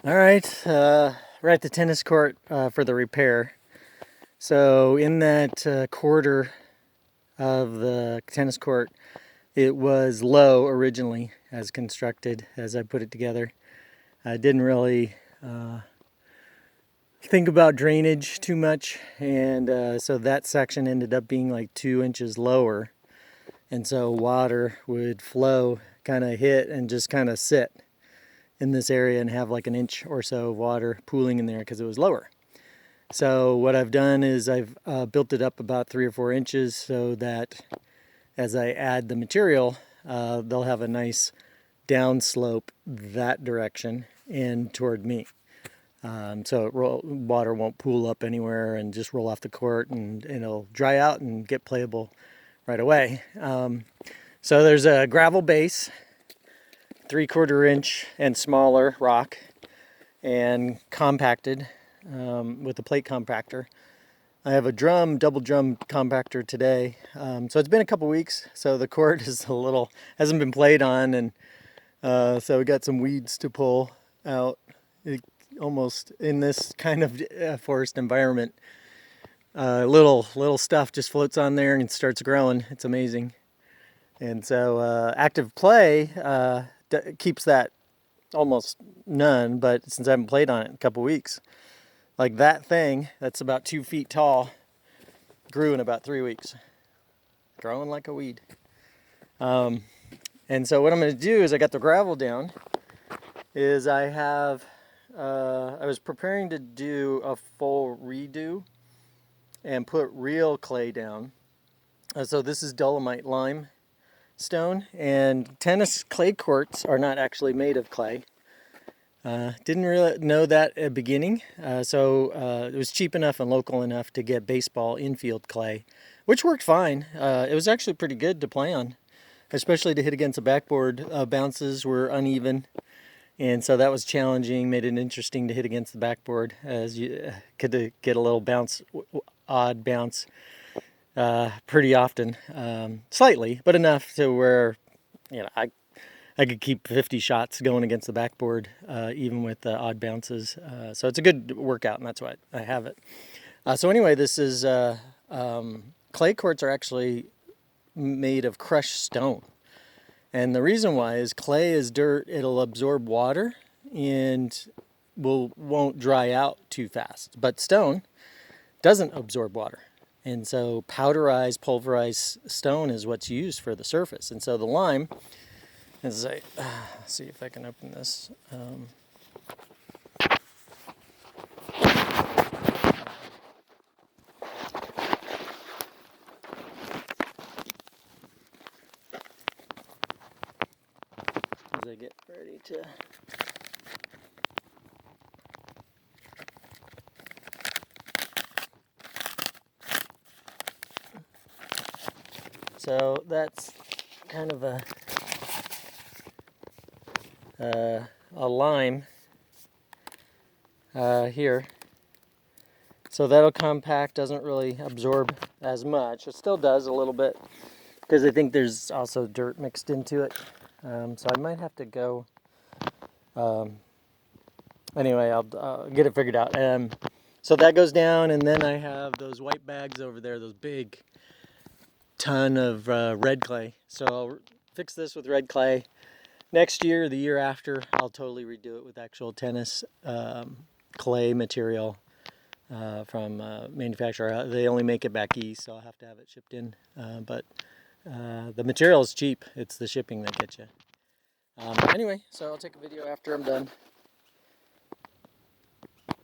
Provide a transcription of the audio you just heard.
All right, we're at the tennis court for the repair. So in that quarter of the tennis court, it was low originally as constructed, as I put it together. I didn't really think about drainage too much, and so that section ended up being like 2 inches lower. And so water would flow, kind of hit and just kind of sit in this area and have like an inch or so of water pooling in there because it was lower. So what I've done is I've built it up about 3 or 4 inches so that as I add the material, they'll have a nice downslope that direction and toward me. So water won't pool up anywhere and just roll off the court, and it'll dry out and get playable right away. So there's a gravel base, 3/4 inch and smaller rock, and compacted with a plate compactor. I have a double drum compactor today. So it's been a couple weeks, so the court is hasn't been played on, and so we got some weeds to pull out. Almost in this kind of forest environment, little stuff just floats on there and starts growing. It's amazing. And so active play keeps that almost none, but since I haven't played on it in a couple weeks, like that thing that's about 2 feet tall grew in about 3 weeks, growing like a weed. And so what I'm going to do is I got the gravel down, is I was preparing to do a full redo and put real clay down. So this is dolomite limestone, and tennis clay courts are not actually made of clay. Didn't really know that at the beginning, so it was cheap enough and local enough to get baseball infield clay, which worked fine. It was actually pretty good to play on, especially to hit against the backboard. Bounces were uneven, and so that was challenging, made it interesting to hit against the backboard, as you could get a little bounce, odd bounce pretty often, slightly, but enough to where I could keep 50 shots going against the backboard, even with odd bounces. So it's a good workout, and that's why I have it. So anyway, this is clay courts are actually made of crushed stone. And the reason why is clay is dirt. It'll absorb water and won't dry out too fast. But stone doesn't absorb water. And so powderized, pulverized stone is what's used for the surface. And so the lime, as I see if I can open this. As I get ready to. So that's kind of a lime here. So that'll compact, doesn't really absorb as much. It still does a little bit because I think there's also dirt mixed into it. So I might have to go. Anyway, I'll get it figured out. So that goes down, and then I have those white bags over there, those big ton of red clay. So I'll fix this with red clay. Next year, the year after, I'll totally redo it with actual tennis clay material from manufacturer. They only make it back east, so I'll have to have it shipped in. But the material is cheap. It's the shipping that gets you. Anyway, so I'll take a video after I'm done.